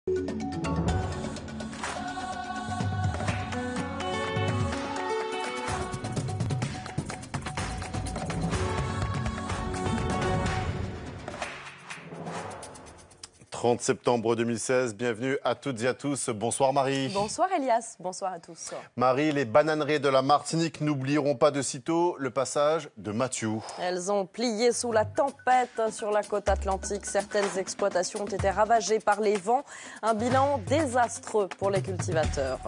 « 30 septembre 2016, bienvenue à toutes et à tous. Bonsoir Marie. Bonsoir Elias, bonsoir à tous. Marie, les bananeraies de la Martinique n'oublieront pas de sitôt le passage de Mathieu. Elles ont plié sous la tempête sur la côte atlantique. Certaines exploitations ont été ravagées par les vents. Un bilan désastreux pour les cultivateurs.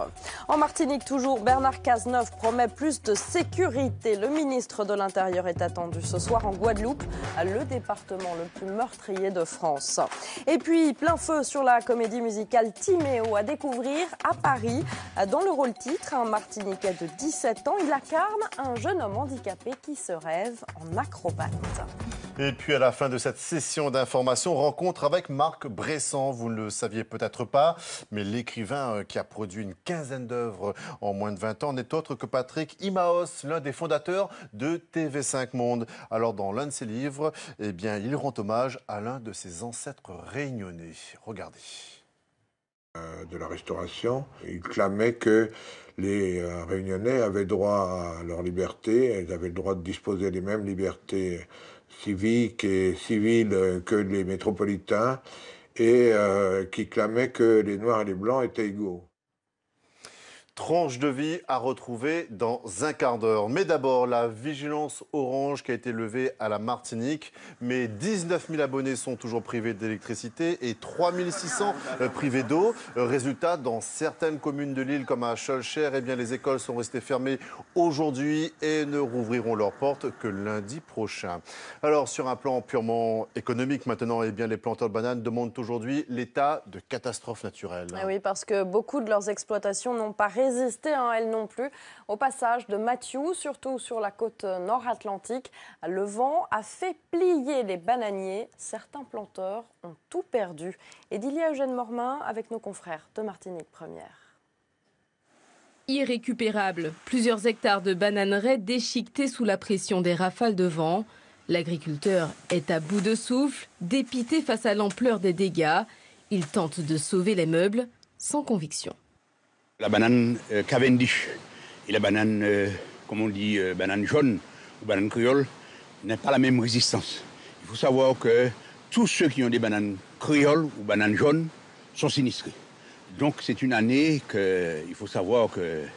En Martinique toujours, Bernard Cazeneuve promet plus de sécurité. Le ministre de l'Intérieur est attendu ce soir en Guadeloupe, le département le plus meurtrier de France. Et puis, plein feu sur la comédie musicale Timéo à découvrir à Paris. Dans le rôle titre, un Martiniquais de 17 ans, il incarne un jeune homme handicapé qui se rêve en acrobate. Et puis à la fin de cette session d'information, rencontre avec Marc Bressan. Vous ne le saviez peut-être pas, mais l'écrivain qui a produit une quinzaine d'œuvres en moins de 20 ans n'est autre que Patrick Imaos, l'un des fondateurs de TV5 Monde. Alors dans l'un de ses livres, eh bien, il rend hommage à l'un de ses ancêtres réunionnais. Regardez. De la Restauration, il clamait que les Réunionnais avaient droit à leur liberté, ils avaient le droit de disposer des mêmes libertés civiques et civiles que les métropolitains, et qui clamait que les Noirs et les Blancs étaient égaux. Tranche de vie à retrouver dans un quart d'heure. Mais d'abord, la vigilance orange qui a été levée à la Martinique. Mais 19 000 abonnés sont toujours privés d'électricité et 3 600 privés d'eau. Résultat, dans certaines communes de l'île comme à Schœlcher, eh bien, les écoles sont restées fermées aujourd'hui et ne rouvriront leurs portes que lundi prochain. Alors, sur un plan purement économique maintenant, eh bien, les planteurs de bananes demandent aujourd'hui l'état de catastrophe naturelle. Ah oui, parce que beaucoup de leurs exploitations n'ont pas résisté, elles non plus, au passage de Mathieu, surtout sur la côte nord-atlantique. Le vent a fait plier les bananiers. Certains planteurs ont tout perdu. Et d'Ilia Eugène Mormin avec nos confrères de Martinique Première. Irrécupérable, plusieurs hectares de bananeraies déchiquetés sous la pression des rafales de vent. L'agriculteur est à bout de souffle, dépité face à l'ampleur des dégâts. Il tente de sauver les meubles sans conviction. La banane Cavendish et la banane, comme on dit, banane jaune ou banane créole, n'a pas la même résistance. Il faut savoir que tous ceux qui ont des bananes créoles ou bananes jaunes sont sinistrés. Donc c'est une année qu'il faut savoir qu'il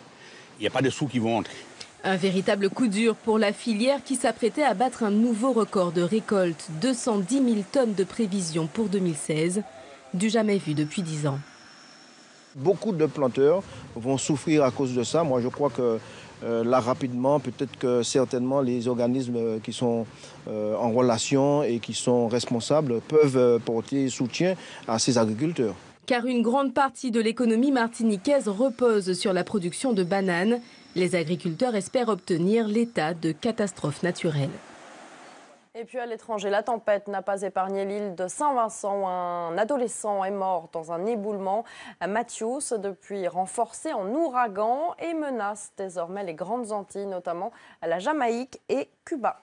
n'y a pas de sous qui vont entrer. Un véritable coup dur pour la filière qui s'apprêtait à battre un nouveau record de récolte, 210 000 tonnes de prévisions pour 2016, du jamais vu depuis 10 ans. Beaucoup de planteurs vont souffrir à cause de ça. Moi, je crois que là, rapidement, peut-être que certainement les organismes qui sont en relation et qui sont responsables peuvent porter soutien à ces agriculteurs. Car une grande partie de l'économie martiniquaise repose sur la production de bananes. Les agriculteurs espèrent obtenir l'état de catastrophe naturelle. Et puis à l'étranger, la tempête n'a pas épargné l'île de Saint-Vincent où un adolescent est mort dans un éboulement. Mathieu, depuis renforcé en ouragan et menace désormais les grandes Antilles, notamment la Jamaïque et Cuba.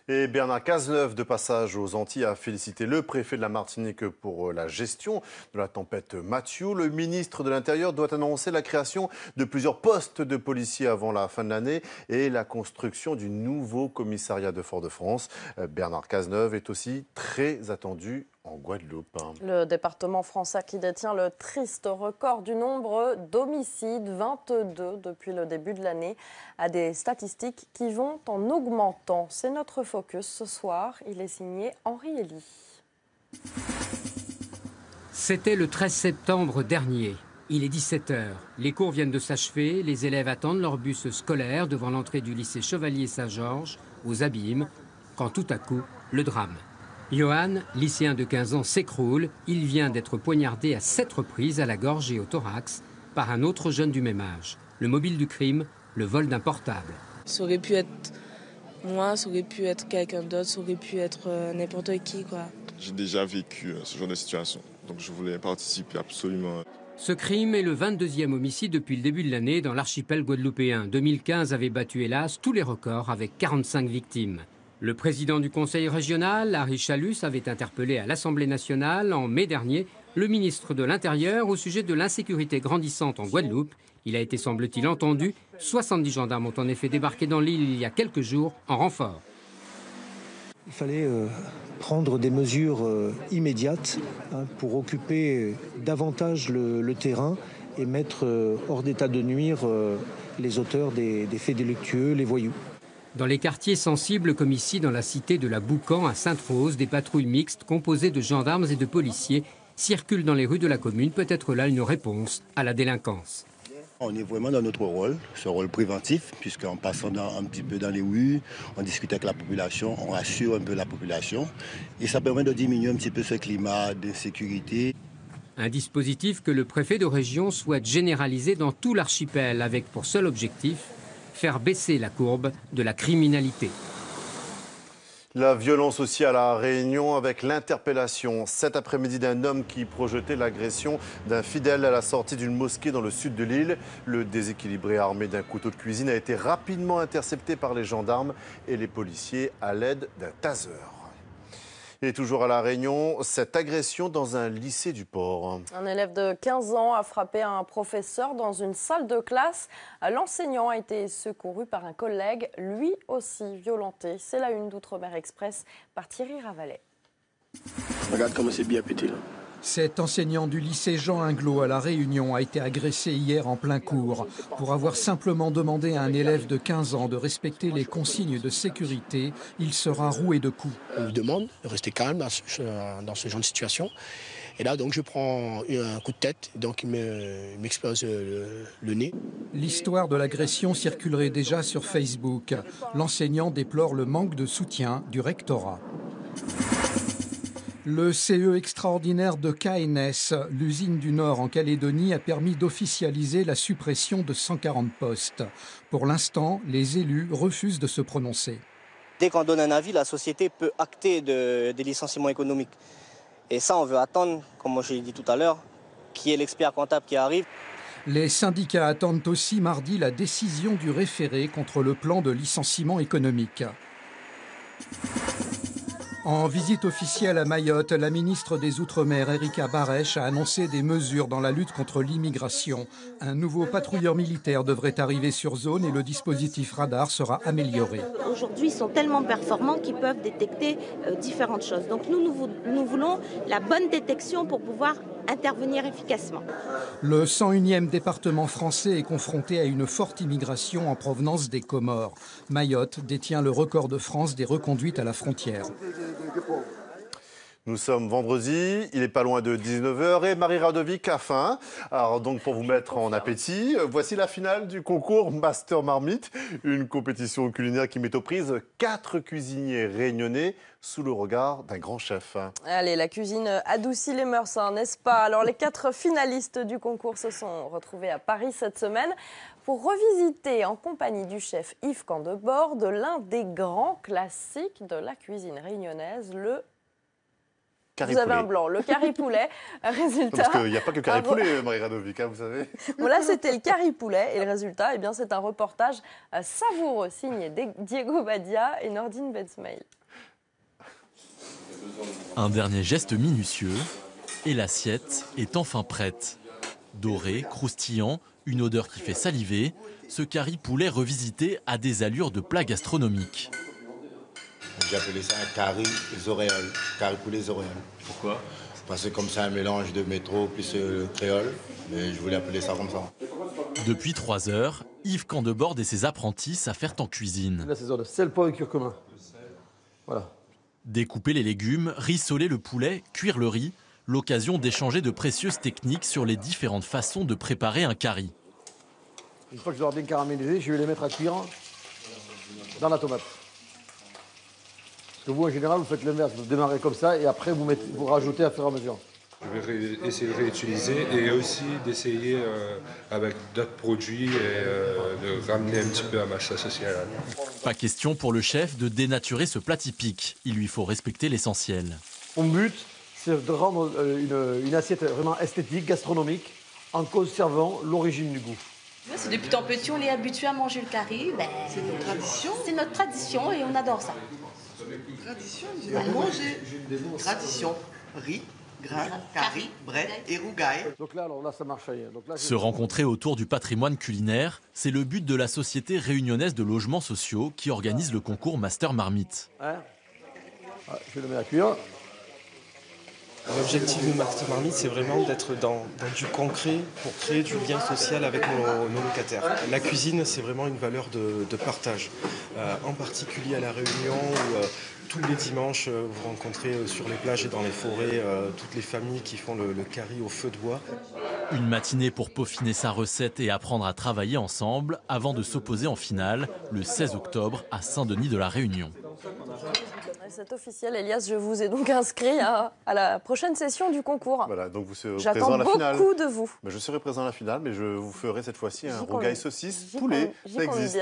Et Bernard Cazeneuve, de passage aux Antilles, a félicité le préfet de la Martinique pour la gestion de la tempête Mathieu. Le ministre de l'Intérieur doit annoncer la création de plusieurs postes de policiers avant la fin de l'année et la construction du nouveau commissariat de Fort-de-France. Bernard Cazeneuve est aussi très attendu en Guadeloupe. Le département français qui détient le triste record du nombre d'homicides, 22 depuis le début de l'année, a des statistiques qui vont en augmentant. C'est notre focus ce soir. Il est signé Henri Elie. C'était le 13 septembre dernier. Il est 17h. Les cours viennent de s'achever. Les élèves attendent leur bus scolaire devant l'entrée du lycée Chevalier Saint-Georges, aux Abîmes, quand tout à coup, le drame. Johan, lycéen de 15 ans, s'écroule. Il vient d'être poignardé à 7 reprises à la gorge et au thorax par un autre jeune du même âge. Le mobile du crime, le vol d'un portable. Ça aurait pu être moi, ça aurait pu être quelqu'un d'autre, ça aurait pu être n'importe qui, quoi. J'ai déjà vécu ce genre de situation, donc je voulais participer absolument. Ce crime est le 22e homicide depuis le début de l'année dans l'archipel guadeloupéen. 2015 avait battu hélas tous les records avec 45 victimes. Le président du conseil régional, Harry Chalus, avait interpellé à l'Assemblée nationale en mai dernier le ministre de l'Intérieur au sujet de l'insécurité grandissante en Guadeloupe. Il a été, semble-t-il, entendu. 70 gendarmes ont en effet débarqué dans l'île il y a quelques jours en renfort. Il fallait prendre des mesures immédiates pour occuper davantage le terrain et mettre hors d'état de nuire les auteurs des faits délictueux, les voyous. Dans les quartiers sensibles comme ici dans la cité de la Boucan à Sainte-Rose, des patrouilles mixtes composées de gendarmes et de policiers circulent dans les rues de la commune. Peut-être là une réponse à la délinquance. On est vraiment dans notre rôle, ce rôle préventif, puisqu'en passant un petit peu dans les rues, on discute avec la population, on rassure un peu la population. Et ça permet de diminuer un petit peu ce climat d'insécurité. Un dispositif que le préfet de région souhaite généraliser dans tout l'archipel, avec pour seul objectif faire baisser la courbe de la criminalité. La violence aussi à La Réunion avec l'interpellation cet après-midi d'un homme qui projetait l'agression d'un fidèle à la sortie d'une mosquée dans le sud de l'île. Le déséquilibré armé d'un couteau de cuisine a été rapidement intercepté par les gendarmes et les policiers à l'aide d'un taser. Et toujours à La Réunion, cette agression dans un lycée du port. Un élève de 15 ans a frappé un professeur dans une salle de classe. L'enseignant a été secouru par un collègue, lui aussi violenté. C'est la une d'Outre-mer Express par Thierry Ravalet. Regarde comment c'est bien pété là. Cet enseignant du lycée Jean Inglo à La Réunion a été agressé hier en plein cours. Pour avoir simplement demandé à un élève de 15 ans de respecter les consignes de sécurité, il sera roué de coups. On lui demande de rester calme dans ce genre de situation. Et là, donc, je prends un coup de tête, donc il m'explose le nez. L'histoire de l'agression circulerait déjà sur Facebook. L'enseignant déplore le manque de soutien du rectorat. Le CE extraordinaire de KNS, l'usine du Nord en Calédonie, a permis d'officialiser la suppression de 140 postes. Pour l'instant, les élus refusent de se prononcer. Dès qu'on donne un avis, la société peut acter des licenciements économiques. Et ça, on veut attendre, comme je l'ai dit tout à l'heure, qu'il y ait l'expert comptable qui arrive. Les syndicats attendent aussi mardi la décision du référé contre le plan de licenciement économique. En visite officielle à Mayotte, la ministre des Outre-mer, Erika Barèche, a annoncé des mesures dans la lutte contre l'immigration. Un nouveau patrouilleur militaire devrait arriver sur zone et le dispositif radar sera amélioré. Aujourd'hui, ils sont tellement performants qu'ils peuvent détecter différentes choses. Donc nous voulons la bonne détection pour pouvoir intervenir efficacement. Le 101e département français est confronté à une forte immigration en provenance des Comores. Mayotte détient le record de France des reconduites à la frontière. Nous sommes vendredi, il n'est pas loin de 19h et Marie Radovic a faim. Alors donc pour vous mettre en appétit, voici la finale du concours Master Marmite, une compétition culinaire qui met aux prises 4 cuisiniers réunionnais sous le regard d'un grand chef. Allez, la cuisine adoucit les mœurs, n'est-ce pas? Alors les 4 finalistes du concours se sont retrouvés à Paris cette semaine pour revisiter en compagnie du chef Yves Candebord de l'un des grands classiques de la cuisine réunionnaise, le Vous avez un blanc, le curry poulet. Résultat. Parce qu'il n'y a pas que le curry poulet, Marie Radovic, vous savez. Bon, là, c'était le curry poulet. Et le résultat, eh bien, c'est un reportage savoureux signé Diego Badia et Nordine Bensmail. Un dernier geste minutieux et l'assiette est enfin prête. Doré, croustillant, une odeur qui fait saliver, ce curry poulet revisité a des allures de plat gastronomique. J'ai appelé ça un curry zoréole, curry poulet zoréole. Pourquoi? Parce que comme c'est un mélange de métro plus créole, mais je voulais appeler ça comme ça. Depuis 3 heures, Yves Candebord et ses apprentis s'affairent en cuisine. Là, c'est de sel, poivre et curcuma. Voilà. Découper les légumes, rissoler le poulet, cuire le riz, l'occasion d'échanger de précieuses techniques sur les différentes façons de préparer un curry. Une fois que je leur ai bien caramélisé, je vais les mettre à cuire dans la tomate. Parce que vous, en général, vous faites l'inverse. Vous démarrez comme ça et après, vous rajoutez à fur et à mesure. Je vais essayer de réutiliser et aussi d'essayer avec d'autres produits et de ramener un petit peu à ma sauce sociale. Pas question pour le chef de dénaturer ce plat typique. Il lui faut respecter l'essentiel. Mon but, c'est de rendre une assiette vraiment esthétique, gastronomique, en conservant l'origine du goût. C'est depuis tant petit, on est habitué à manger le curry. C'est notre tradition. C'est notre tradition et on adore ça. Tradition, j'ai manger. Tradition, riz, Grain, Kari, Bret et Rougail. Donc là, alors là, ça marche rien. Donc là, Se rencontrer autour du patrimoine culinaire, c'est le but de la Société réunionnaise de logements sociaux qui organise le concours Master Marmite. Hein je le mets à cuire. L'objectif de Master Marmite, c'est vraiment d'être dans du concret pour créer du lien social avec nos locataires. La cuisine, c'est vraiment une valeur de partage. En particulier à La Réunion, où tous les dimanches, vous rencontrez sur les plages et dans les forêts toutes les familles qui font le curry au feu de bois. Une matinée pour peaufiner sa recette et apprendre à travailler ensemble avant de s'opposer en finale le 16 octobre à Saint-Denis de la Réunion. C'est officiel, Elias, je vous ai donc inscrit à la prochaine session du concours. Voilà, donc vous serez présent J'attends à la finale. beaucoup de vous. Mais je serai présent à la finale, mais je vous ferai cette fois-ci un rougail saucisse poulet. Ça existe.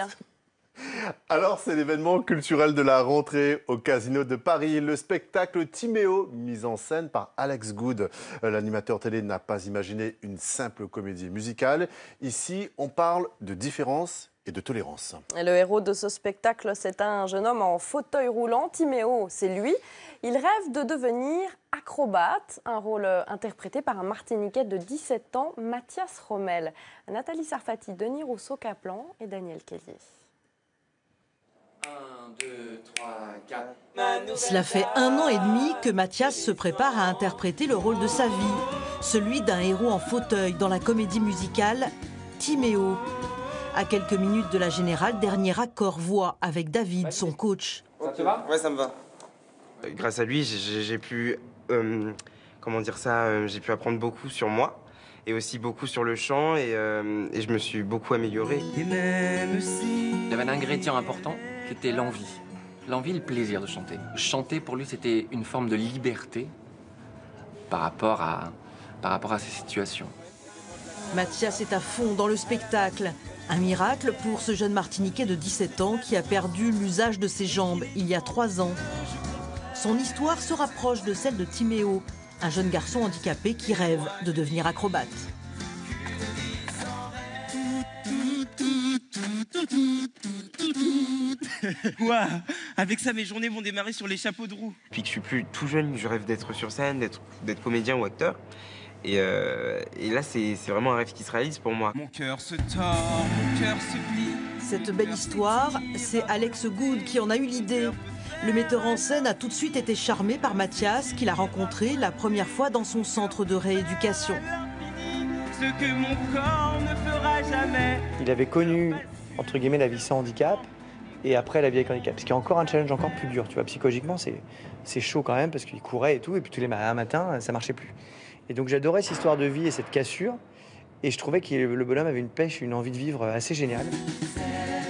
Alors, c'est l'événement culturel de la rentrée au Casino de Paris, le spectacle Timéo, mis en scène par Alex Good. L'animateur télé n'a pas imaginé une simple comédie musicale. Ici, on parle de différence et de tolérance. Et le héros de ce spectacle, c'est un jeune homme en fauteuil roulant. Timéo, c'est lui. Il rêve de devenir acrobate, un rôle interprété par un Martiniquais de 17 ans, Mathias Rommel. Nathalie Sarfati, Denis Rousseau-Caplan et Daniel Kelly. 1, 2, 3, 4. Cela fait 1 an et demi que Mathias se prépare à interpréter le rôle de sa vie, celui d'un héros en fauteuil dans la comédie musicale Timéo. À quelques minutes de la générale, dernier accord voix avec David, son coach. Ça te va ? Ouais, ça me va. Grâce à lui, j'ai pu, j'ai pu apprendre beaucoup sur moi et aussi beaucoup sur le chant et je me suis beaucoup amélioré. Il y avait un ingrédient important qui était l'envie. L'envie, le plaisir de chanter. Chanter, pour lui, c'était une forme de liberté par rapport à ces situations. Mathias est à fond dans le spectacle. Un miracle pour ce jeune Martiniquais de 17 ans qui a perdu l'usage de ses jambes il y a 3 ans. Son histoire se rapproche de celle de Timéo, un jeune garçon handicapé qui rêve de devenir acrobate. Ouah, avec ça, mes journées vont démarrer sur les chapeaux de roue. Depuis que je suis plus tout jeune, je rêve d'être sur scène, d'être comédien ou acteur. Et là, c'est vraiment un rêve qui se réalise pour moi. Mon cœur se tord, mon cœur se plie. Cette belle histoire, c'est Alex Good qui en a eu l'idée. Le metteur en scène a tout de suite été charmé par Mathias, qu'il a rencontré la première fois dans son centre de rééducation. Ce que mon corps ne fera jamais. Il avait connu, entre guillemets, la vie sans handicap et après la vie avec handicap. Ce qui est encore un challenge encore plus dur. Tu vois, psychologiquement, c'est chaud quand même parce qu'il courait et tout. Et puis tous les matins, ça marchait plus. Et donc j'adorais cette histoire de vie et cette cassure. Et je trouvais que le bonhomme avait une pêche, une envie de vivre assez géniale.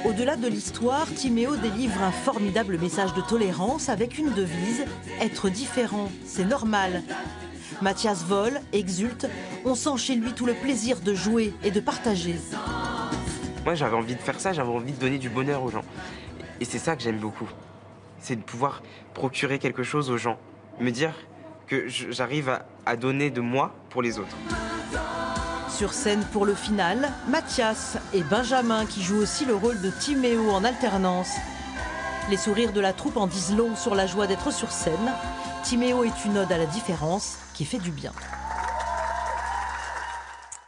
Au-delà de l'histoire, Timéo délivre un formidable message de tolérance avec une devise « Être différent, c'est normal ». Mathias vole, exulte, on sent chez lui tout le plaisir de jouer et de partager. Moi, j'avais envie de faire ça, j'avais envie de donner du bonheur aux gens. Et c'est ça que j'aime beaucoup. C'est de pouvoir procurer quelque chose aux gens. Me dire que j'arrive à donner de moi pour les autres. Sur scène pour le final, Mathias et Benjamin qui jouent aussi le rôle de Timéo en alternance. Les sourires de la troupe en disent long sur la joie d'être sur scène. Timéo est une ode à la différence qui fait du bien.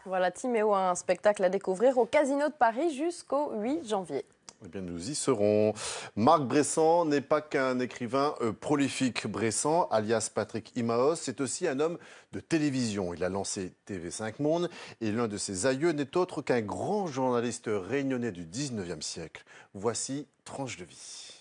Voilà, Timéo, un spectacle à découvrir au Casino de Paris jusqu'au 8 janvier. Eh bien, nous y serons. Marc Bressan n'est pas qu'un écrivain prolifique. Bressan, alias Patrick Imaos, c'est aussi un homme de télévision. Il a lancé TV5 Monde et l'un de ses aïeux n'est autre qu'un grand journaliste réunionnais du 19e siècle. Voici Tranche de vie.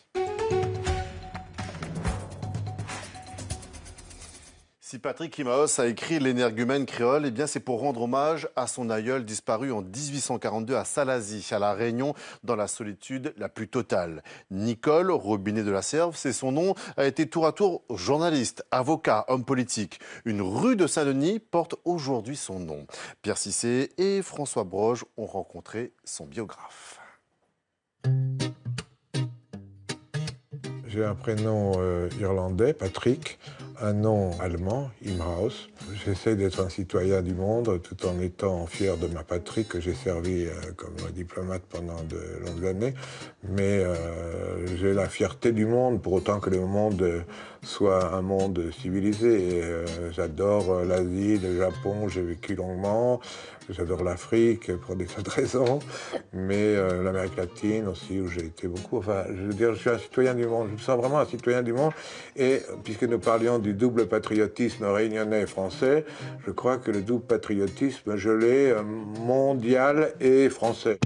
Si Patrick Imaos a écrit L'énergumène créole, eh bien c'est pour rendre hommage à son aïeul disparu en 1842 à Salazie, à La Réunion, dans la solitude la plus totale. Nicole Robinet de la Serve, c'est son nom, a été tour à tour journaliste, avocat, homme politique. Une rue de Saint-Denis porte aujourd'hui son nom. Pierre Cissé et François Broge ont rencontré son biographe. J'ai un prénom irlandais, Patrick, un nom allemand, Imhaus. J'essaie d'être un citoyen du monde tout en étant fier de ma patrie que j'ai servi comme diplomate pendant de longues années. Mais j'ai la fierté du monde pour autant que le monde soit un monde civilisé. J'adore l'Asie, le Japon, j'ai vécu longuement. J'adore l'Afrique pour des tas de raisons, mais l'Amérique latine aussi, où j'ai été beaucoup. Enfin, je veux dire, je suis un citoyen du monde, je me sens vraiment un citoyen du monde. Et puisque nous parlions du double patriotisme réunionnais et français, je crois que le double patriotisme, je l'ai mondial et français.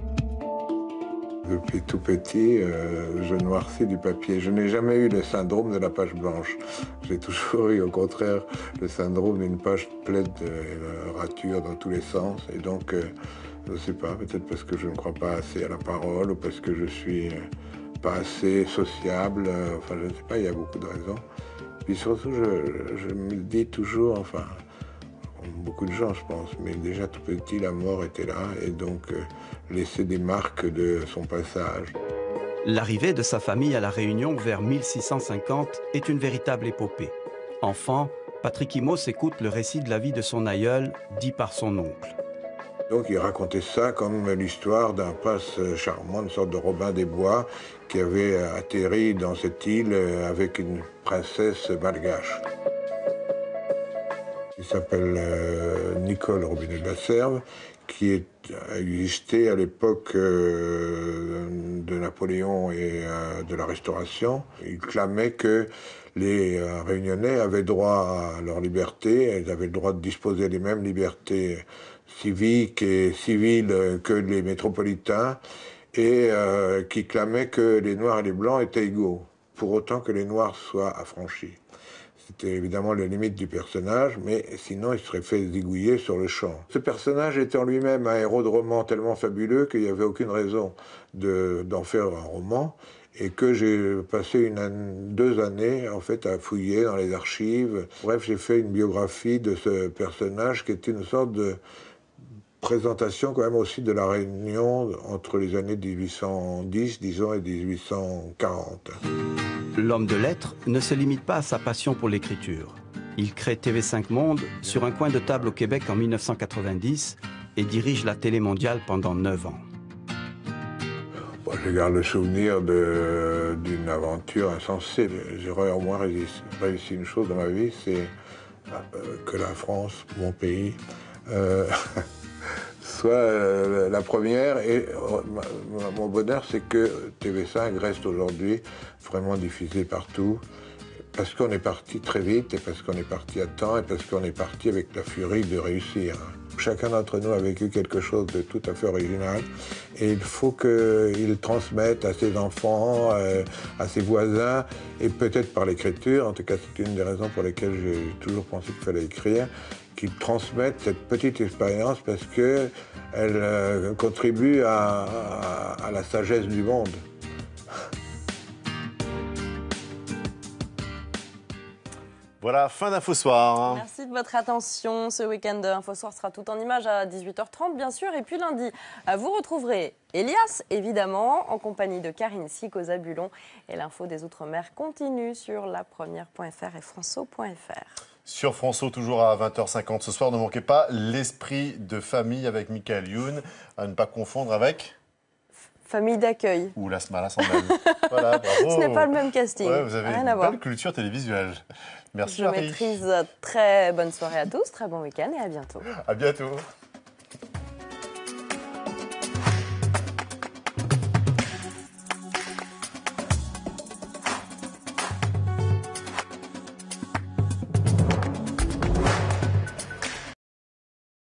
Depuis tout petit, je noircis du papier. Je n'ai jamais eu le syndrome de la page blanche. J'ai toujours eu, au contraire, le syndrome d'une page pleine de ratures dans tous les sens. Et donc, je ne sais pas, peut-être parce que je ne crois pas assez à la parole, ou parce que je suis pas assez sociable. Enfin, je ne sais pas, il y a beaucoup de raisons. Puis surtout, je me dis toujours, enfin, comme beaucoup de gens, je pense, mais déjà tout petit, la mort était là, et donc laisser des marques de son passage. L'arrivée de sa famille à La Réunion vers 1650 est une véritable épopée. Enfant, Patrick Imos écoute le récit de la vie de son aïeul, dit par son oncle. Donc il racontait ça comme l'histoire d'un prince charmant, une sorte de Robin des Bois, qui avait atterri dans cette île avec une princesse malgache. Il s'appelle Nicole Robinet de la Serve, qui a existé à l'époque de Napoléon et de la Restauration. Il clamait que les Réunionnais avaient droit à leur liberté, ils avaient le droit de disposer des mêmes libertés civiques et civiles que les métropolitains, et qui clamait que les Noirs et les Blancs étaient égaux, pour autant que les Noirs soient affranchis. C'était évidemment la limite du personnage, mais sinon il serait fait zigouiller sur le champ. Ce personnage était en lui-même un héros de roman tellement fabuleux qu'il n'y avait aucune raison d'en faire un roman, et que j'ai passé 2 années en fait à fouiller dans les archives. Bref, j'ai fait une biographie de ce personnage qui était une sorte de présentation quand même aussi de la Réunion entre les années 1810, disons, et 1840. L'homme de lettres ne se limite pas à sa passion pour l'écriture. Il crée TV5 Monde sur un coin de table au Québec en 1990 et dirige la télé mondiale pendant 9 ans. Bon, je garde le souvenir d'une aventure insensée. J'aurais au moins réussi une chose dans ma vie, c'est que la France, mon pays, soit la première. Et mon bonheur, c'est que TV5 reste aujourd'hui vraiment diffusé partout, parce qu'on est parti très vite, et parce qu'on est parti à temps, et parce qu'on est parti avec la furie de réussir. Chacun d'entre nous a vécu quelque chose de tout à fait original, et il faut qu'il transmette à ses enfants, à ses voisins, et peut-être par l'écriture, en tout cas c'est une des raisons pour lesquelles j'ai toujours pensé qu'il fallait écrire, qu'ils transmettent cette petite expérience, parce qu'elle contribue à la sagesse du monde. Voilà, fin d'Infosoir. Merci de votre attention. Ce week-end Infosoir sera tout en images à 18h30, bien sûr. Et puis lundi, vous retrouverez Elias, évidemment, en compagnie de Karine Sic aux Zabulons. Et l'info des Outre-mer continue sur lapremière.fr et franceau.fr. Sur Franceau, toujours à 20h50 ce soir, ne manquez pas l'esprit de famille avec Michael Youn, à ne pas confondre avec... Famille d'accueil. Ou la Smala Sandal. Voilà, bravo. Ce n'est pas le même casting. Ouais, vous avez Rien une à voir. belle culture télévisuelle. Merci Je Marie. maîtrise. Très bonne soirée à tous, très bon week-end et à bientôt. À bientôt.